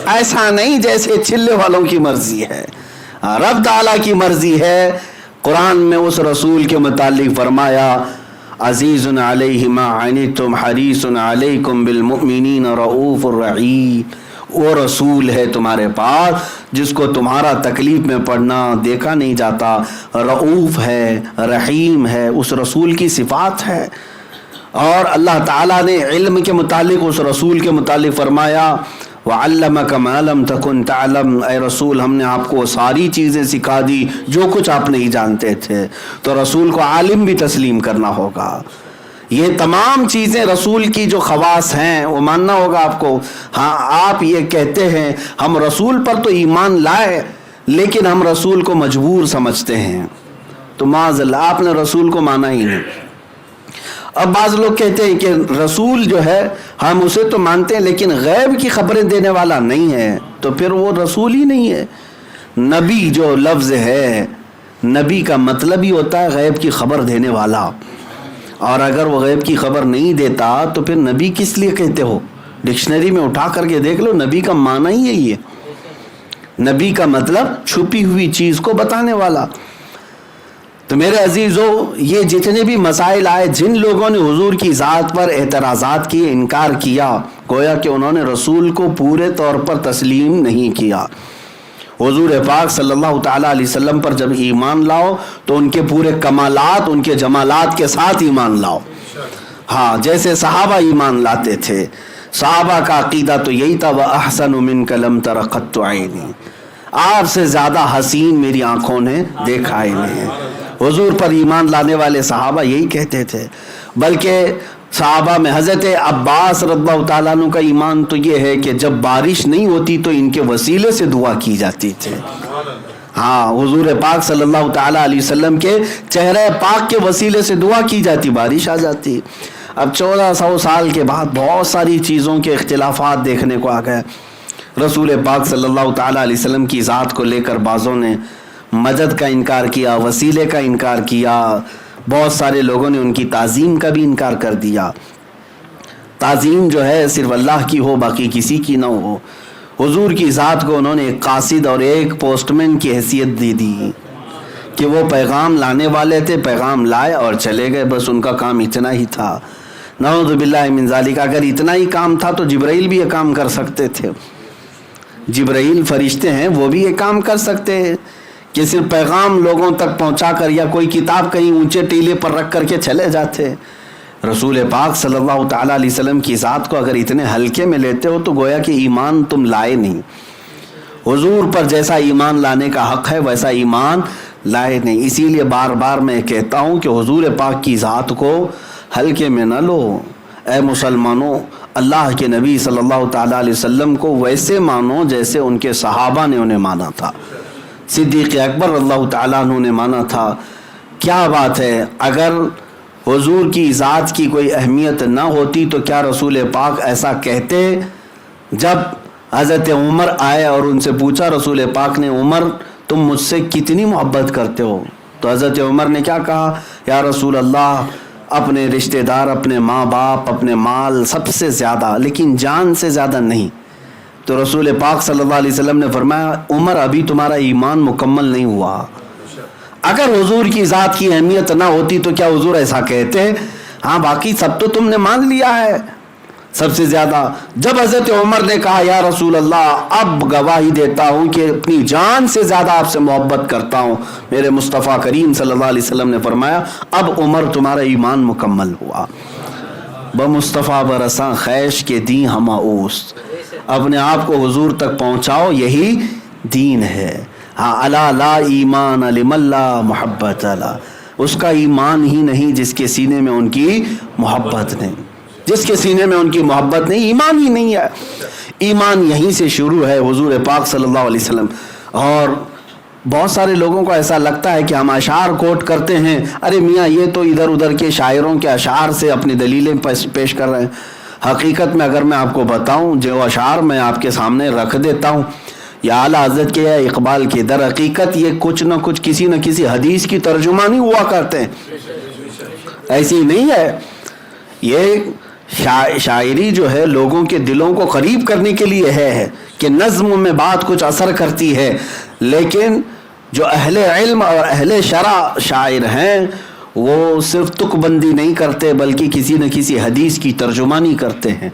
ایسا نہیں جیسے چلے والوں کی مرضی ہے، رب تعالیٰ کی مرضی ہے۔ قرآن میں اس رسول کے متعلق فرمایا عزیز علیہ ما عنتم حریص علیکم بالمؤمنین رؤوف الرحیم، وہ رسول ہے تمہارے پاس جس کو تمہارا تکلیف میں پڑنا دیکھا نہیں جاتا، رؤوف ہے، رحیم ہے، اس رسول کی صفات ہے۔ اور اللہ تعالیٰ نے علم کے متعلق اس رسول کے متعلق فرمایا وَعَلَّمَكَ مَا لَمْ تَكُنْ تَعْلَمْ، اے رسول ہم نے آپ کو ساری چیزیں سکھا دی جو کچھ آپ نہیں جانتے تھے۔ تو رسول کو عالم بھی تسلیم کرنا ہوگا۔ یہ تمام چیزیں رسول کی جو خواص ہیں وہ ماننا ہوگا آپ کو۔ ہاں آپ یہ کہتے ہیں ہم رسول پر تو ایمان لائے لیکن ہم رسول کو مجبور سمجھتے ہیں، تو معاذ اللہ آپ نے رسول کو مانا ہی نہیں۔ اب بعض لوگ کہتے ہیں کہ رسول جو ہے ہم اسے تو مانتے ہیں لیکن غیب کی خبریں دینے والا نہیں ہے، تو پھر وہ رسول ہی نہیں ہے۔ نبی جو لفظ ہے، نبی کا مطلب ہی ہوتا ہے غیب کی خبر دینے والا، اور اگر وہ غیب کی خبر نہیں دیتا تو پھر نبی کس لیے کہتے ہو؟ ڈکشنری میں اٹھا کر کے دیکھ لو، نبی کا معنی ہی یہی ہے۔ نبی کا مطلب چھپی ہوئی چیز کو بتانے والا۔ تو میرے عزیزو، یہ جتنے بھی مسائل آئے، جن لوگوں نے حضور کی ذات پر اعتراضات کیے، انکار کیا، گویا کہ انہوں نے رسول کو پورے طور پر تسلیم نہیں کیا۔ حضور پاک صلی اللہ تعالیٰ علیہ وسلم پر جب ایمان لاؤ تو ان کے پورے کمالات، ان کے جمالات کے ساتھ ایمان لاؤ۔ ہاں، جیسے صحابہ ایمان لاتے تھے، صحابہ کا عقیدہ تو یہی تھا وَأَحْسَنُ مِنْكَ لَمْ تَرَ قَطُّ عَيْنِي، آپ سے زیادہ حسین میری آنکھوں نے دیکھا ہی نہیں۔ حضور پر ایمان لانے والے صحابہ یہی کہتے تھے۔ بلکہ صحابہ میں حضرت عباس رضی اللہ تعالیٰ عنہ کا ایمان تو یہ ہے کہ جب بارش نہیں ہوتی تو ان کے وسیلے سے دعا کی جاتی تھی۔ ہاں، حضور پاک صلی اللہ تعالیٰ علیہ وسلم کے چہرے پاک کے وسیلے سے دعا کی جاتی، بارش آ جاتی۔ اب 1400 سال کے بعد بہت ساری چیزوں کے اختلافات دیکھنے کو آ گئے۔ رسول پاک صلی اللہ تعالیٰ علیہ وسلم کی ذات کو لے کر بعضوں نے مدد کا انکار کیا، وسیلے کا انکار کیا، بہت سارے لوگوں نے ان کی تعظیم کا بھی انکار کر دیا۔ تعظیم جو ہے صرف اللہ کی ہو، باقی کسی کی نہ ہو۔ حضور کی ذات کو انہوں نے ایک قاصد اور ایک پوسٹ مین کی حیثیت دے دی کہ وہ پیغام لانے والے تھے، پیغام لائے اور چلے گئے، بس ان کا کام اتنا ہی تھا۔ نعوذ باللہ من ذالک، اگر اتنا ہی کام تھا تو جبرائیل بھی یہ کام کر سکتے تھے۔ جبرائیل فرشتے ہیں، وہ بھی یہ کام کر سکتے ہیں کہ صرف پیغام لوگوں تک پہنچا کر یا کوئی کتاب کہیں اونچے ٹیلے پر رکھ کر کے چلے جاتے۔ رسول پاک صلی اللہ تعالیٰ علیہ وسلم کی ذات کو اگر اتنے ہلکے میں لیتے ہو تو گویا کہ ایمان تم لائے نہیں۔ حضور پر جیسا ایمان لانے کا حق ہے ویسا ایمان لائے نہیں۔ اسی لیے بار بار میں کہتا ہوں کہ حضور پاک کی ذات کو ہلکے میں نہ لو۔ اے مسلمانوں، اللہ کے نبی صلی اللہ تعالیٰ علیہ وسلم کو ویسے مانو جیسے ان کے صحابہ نے انہیں مانا تھا، صدیق اکبر اللہ تعالیٰ عنہ نے مانا تھا۔ کیا بات ہے، اگر حضور کی ذات کی کوئی اہمیت نہ ہوتی تو کیا رسول پاک ایسا کہتے؟ جب حضرت عمر آئے اور ان سے پوچھا رسول پاک نے، عمر تم مجھ سے کتنی محبت کرتے ہو؟ تو حضرت عمر نے کیا کہا؟ یا رسول اللہ، اپنے رشتہ دار، اپنے ماں باپ، اپنے مال سب سے زیادہ، لیکن جان سے زیادہ نہیں۔ تو رسول پاک صلی اللہ علیہ وسلم نے فرمایا عمر ابھی تمہارا ایمان مکمل نہیں ہوا۔ اگر حضور کی ذات کی اہمیت نہ ہوتی تو کیا حضور ایسا کہتے؟ ہاں، باقی سب تو تم نے مان لیا ہے سب سے زیادہ۔ جب حضرت عمر نے کہا یا رسول اللہ، اب گواہی دیتا ہوں کہ اپنی جان سے زیادہ آپ سے محبت کرتا ہوں، میرے مصطفیٰ کریم صلی اللہ علیہ وسلم نے فرمایا اب عمر تمہارا ایمان مکمل ہوا۔ بمصطفیٰ برساں خیش کے دین ہما اوست، اپنے آپ کو حضور تک پہنچاؤ، یہی دین ہے۔ ہاں، الا لا ایمان لمن لا محبت لا، اس کا ایمان ہی نہیں جس کے سینے میں ان کی محبت نہیں، جس کے سینے میں ان کی محبت نہیں، ایمان ہی نہیں ہے۔ ایمان یہیں سے شروع ہے، حضور پاک صلی اللہ علیہ وسلم۔ اور بہت سارے لوگوں کو ایسا لگتا ہے کہ ہم اشعار کوٹ کرتے ہیں، ارے میاں یہ تو ادھر ادھر کے شاعروں کے اشعار سے اپنی دلیلیں پیش کر رہے ہیں۔ حقیقت میں اگر میں آپ کو بتاؤں، جو اشعار میں آپ کے سامنے رکھ دیتا ہوں یا اعلیٰ حضرت کے یا اقبال کے، در حقیقت یہ کچھ نہ کچھ کسی نہ کسی حدیث کی ترجمانی ہوا کرتے ہیں، ایسی نہیں ہے۔ یہ شاعری جو ہے لوگوں کے دلوں کو قریب کرنے کے لیے ہے کہ نظم میں بات کچھ اثر کرتی ہے، لیکن جو اہل علم اور اہل شرع شاعر ہیں وہ صرف تک بندی نہیں کرتے بلکہ کسی نہ کسی حدیث کی ترجمانی کرتے ہیں۔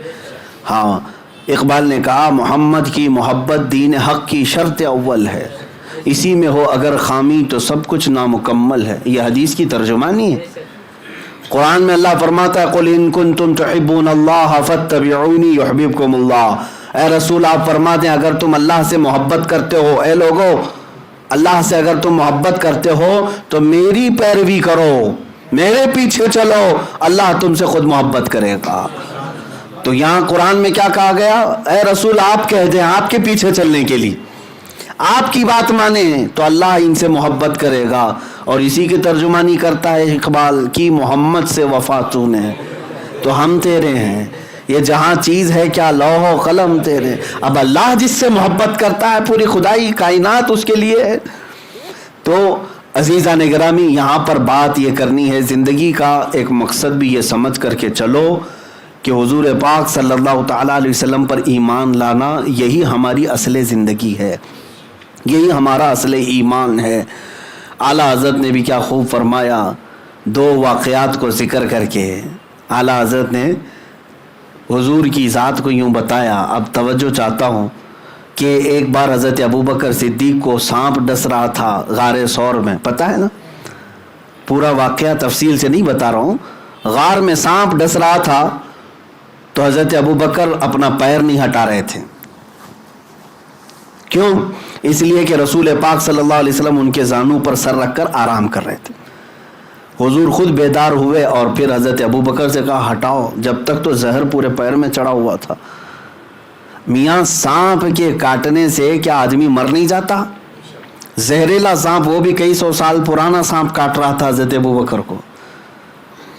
ہاں، اقبال نے کہا محمد کی محبت دین حق کی شرط اول ہے، اسی میں ہو اگر خامی تو سب کچھ نامکمل ہے۔ یہ حدیث کی ترجمانی ہے۔ قرآن میں اللہ فرماتا ہے قل ان کنتم تحبون اللہ فاتبعونی یحببکم اللہ۔ اے رسول آپ فرما دیں اگر تم اللہ سے محبت کرتے ہو، اے لوگو اللہ سے اگر تم محبت کرتے ہو تو میری پیروی کرو، میرے پیچھے چلو، اللہ تم سے خود محبت کرے گا۔ تو یہاں قرآن میں کیا کہا گیا؟ اے رسول آپ کہہ دیں آپ کے پیچھے چلنے کے لیے، آپ کی بات مانیں تو اللہ ان سے محبت کرے گا۔ اور اسی کی ترجمانی کرتا ہے اقبال کی محمد سے وفا تو نے تو ہم تیرے ہیں، یہ جہاں چیز ہے کیا لوح و قلم تیرے۔ اب اللہ جس سے محبت کرتا ہے پوری خدائی کائنات اس کے لیے ہے۔ تو عزیزان گرامی یہاں پر بات یہ کرنی ہے، زندگی کا ایک مقصد بھی یہ سمجھ کر کے چلو کہ حضور پاک صلی اللہ تعالیٰ علیہ وسلم پر ایمان لانا یہی ہماری اصل زندگی ہے، یہی ہمارا اصل ایمان ہے۔ اعلیٰ حضرت نے بھی کیا خوب فرمایا، دو واقعات کو ذکر کر کے اعلیٰ حضرت نے حضور کی ذات کو یوں بتایا۔ اب توجہ چاہتا ہوں کہ ایک بار حضرت ابوبکر صدیق کو سانپ ڈس رہا تھا غار ثور میں، پتہ ہے نا، پورا واقعہ تفصیل سے نہیں بتا رہا ہوں، غار میں سانپ ڈس رہا تھا تو حضرت ابوبکر اپنا پیر نہیں ہٹا رہے تھے۔ کیوں؟ اس لیے کہ رسول پاک صلی اللہ علیہ وسلم ان کے زانوں پر سر رکھ کر آرام کر رہے تھے۔ حضور خود بیدار ہوئے اور پھر حضرت ابوبکر سے کہا ہٹاؤ، جب تک تو زہر پورے پیر میں چڑھا ہوا تھا۔ میاں سانپ کے کاٹنے سے کیا آدمی مر نہیں جاتا؟ زہریلا سانپ، وہ بھی کئی سو سال پرانا سانپ کاٹ رہا تھا حضرت ابوبکر کو۔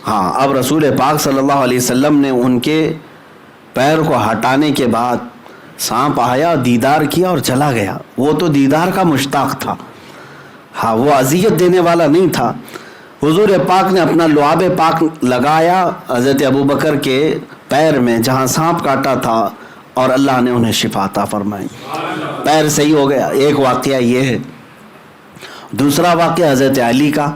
ہاں، اب رسول پاک صلی اللہ علیہ وسلم نے ان کے پیر کو ہٹانے کے بعد سانپ آیا، دیدار کیا اور چلا گیا۔ وہ تو دیدار کا مشتاق تھا، ہاں وہ اذیت دینے والا نہیں تھا۔ حضور پاک نے اپنا لعاب پاک لگایا حضرت ابوبکر کے پیر میں جہاں سانپ کاٹا تھا اور اللہ نے انہیں شفا عطا فرمائی، پیر صحیح ہو گیا۔ ایک واقعہ یہ ہے۔ دوسرا واقعہ حضرت علی کا،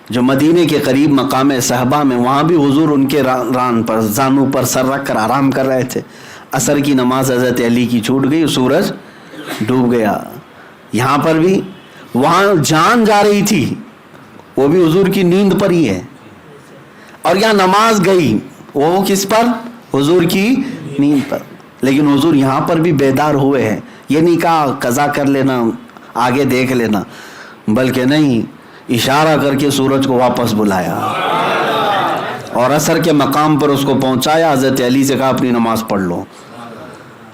جو مدینے کے قریب مقام صحبہ میں، وہاں بھی حضور ان کے ران پر زانوں پر سر رکھ کر آرام کر رہے تھے۔ عصر کی نماز حضرت علی کی چھوٹ گئی، سورج ڈوب گیا۔ یہاں پر بھی وہاں جان جا رہی تھی، وہ بھی حضور کی نیند پر ہی ہے، اور یہاں نماز گئی، وہ کس پر؟ حضور کی نیند پر۔ لیکن حضور یہاں پر بھی بیدار ہوئے ہیں، یہ نہیں کہا قضا کر لینا آگے دیکھ لینا، بلکہ نہیں، اشارہ کر کے سورج کو واپس بلایا اور عصر کے مقام پر اس کو پہنچایا۔ حضرت علی سے کہا اپنی نماز پڑھ لو،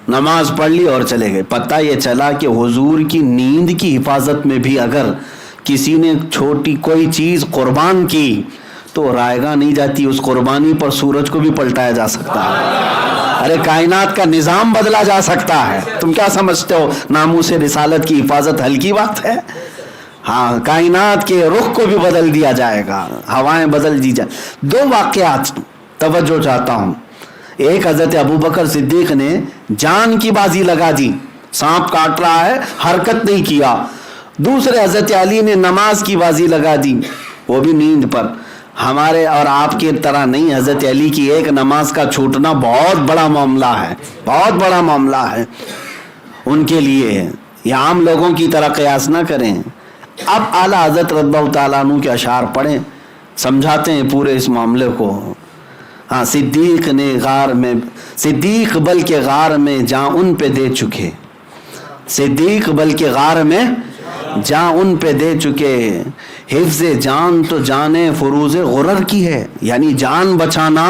نماز پڑھ لی اور چلے گئے۔ پتہ یہ چلا کہ حضور کی نیند کی حفاظت میں بھی اگر کسی نے چھوٹی کوئی چیز قربان کی تو رائگاں نہیں جاتی، اس قربانی پر سورج کو بھی پلٹایا جا سکتا ہے۔ ارے کائنات کا نظام بدلا جا سکتا ہے، تم کیا سمجھتے ہو ناموس رسالت کی حفاظت ہلکی بات ہے؟ ہاں، کائنات کے رخ کو بھی بدل دیا جائے گا، ہوائیں بدل دی جائیں۔ دو واقعات توجہ چاہتا ہوں۔ ایک حضرت ابوبکر صدیق نے جان کی بازی لگا دی، سانپ کاٹ رہا ہے حرکت نہیں کیا۔ دوسرے حضرت علی نے نماز کی بازی لگا دی، وہ بھی نیند پر۔ ہمارے اور آپ کی طرح نہیں، حضرت علی کی ایک نماز کا چھوٹنا بہت بڑا معاملہ ہے، بہت بڑا معاملہ ہے ان کے لیے، یہ عام لوگوں کی طرح قیاس نہ کریں۔ اب اعلیٰ حضرت رضی اللہ تعالیٰ عنہ کے اشعار پڑھیں، سمجھاتے ہیں پورے اس معاملے کو۔ ہاں، صدیق نے غار میں، صدیق بلکہ غار میں جاں ان پہ دے چکے، صدیق بلکہ غار میں جاں ان پہ دے چکے، حفظ جان تو جانے فروز غرر کی ہے، یعنی جان بچانا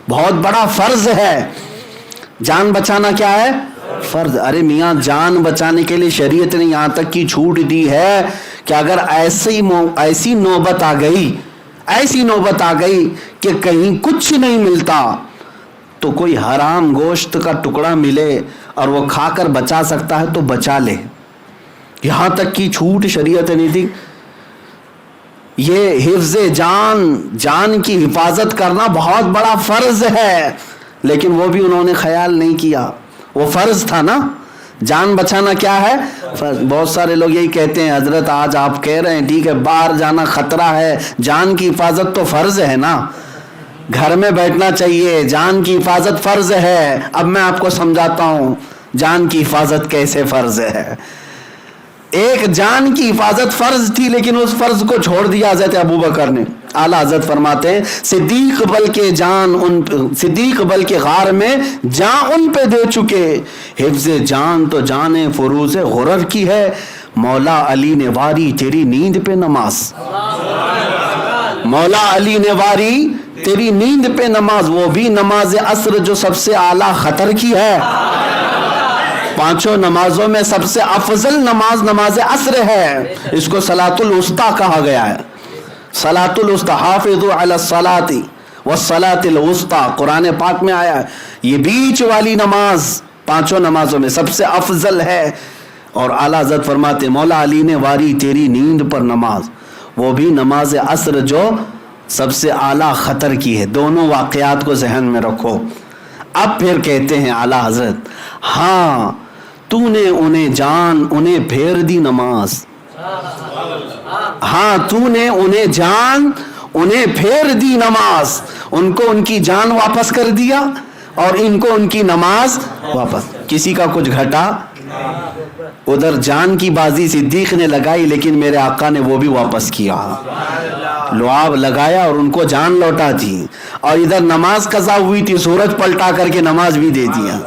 بہت بڑا فرض ہے۔ جان بچانا کیا ہے؟ فرض۔ ارے میاں، جان بچانے کے لیے شریعت نے یہاں تک کی چھوٹ دی ہے کہ اگر ایسی نوبت آ گئی، ایسی نوبت آ گئی کہ کہیں کچھ نہیں ملتا تو کوئی حرام گوشت کا ٹکڑا ملے اور وہ کھا کر بچا سکتا ہے تو بچا لے، یہاں تک کی چھوٹ شریعت نے دی۔ یہ حفظ جان کی حفاظت کرنا بہت بڑا فرض ہے، لیکن وہ بھی انہوں نے خیال نہیں کیا. وہ فرض تھا نا، جان بچانا کیا ہے فرض. بہت سارے لوگ یہی کہتے ہیں حضرت آج آپ کہہ رہے ہیں ٹھیک ہے باہر جانا خطرہ ہے، جان کی حفاظت تو فرض ہے نا، گھر میں بیٹھنا چاہیے، جان کی حفاظت فرض ہے. اب میں آپ کو سمجھاتا ہوں جان کی حفاظت کیسے فرض ہے. ایک جان کی حفاظت فرض تھی، لیکن اس فرض کو چھوڑ دیا حضرت ابوبکر نے. اعلیٰ حضرت فرماتے ہیں صدیق بلکہ غار میں جان ان پہ دے چکے، حفظ جان تو جان فروز غرر کی ہے، مولا علی نے واری تیری نیند پہ نماز. مولا علی نے واری تیری نیند پہ نماز، وہ بھی نماز عصر جو سب سے اعلیٰ خطر کی ہے. پانچوں نمازوں میں سب سے افضل نماز عصر ہے. اس کو صلاۃ الوسطیٰ کہا گیا ہے. صلاۃ الوسطیٰ، حافظوا علی الصلاۃ والصلاۃ الوسطیٰ قرآن پاک میں آیا ہے. یہ بیچ والی نماز پانچوں نمازوں میں سب سے افضل ہے. اور اعلیٰ حضرت فرماتے مولا علی نے واری تیری نیند پر نماز، وہ بھی نماز عصر جو سب سے اعلیٰ خطر کی ہے. دونوں واقعات کو ذہن میں رکھو. اب پھر کہتے ہیں اعلیٰ حضرت ہاں تو نے انہیں پھیر دی نماز. ہاں تو نے انہیں پھیر دی نماز، ان کو ان کی جان واپس کر دیا اور ان کو ان کی نماز واپس. کسی کا کچھ گھٹا؟ ادھر جان کی بازی صدیق نے لگائی، لیکن میرے آقا نے وہ بھی واپس کیا، لعاب لگایا اور ان کو جان لوٹا دی. اور ادھر نماز قضا ہوئی تھی، سورج پلٹا کر کے نماز بھی دے دیا.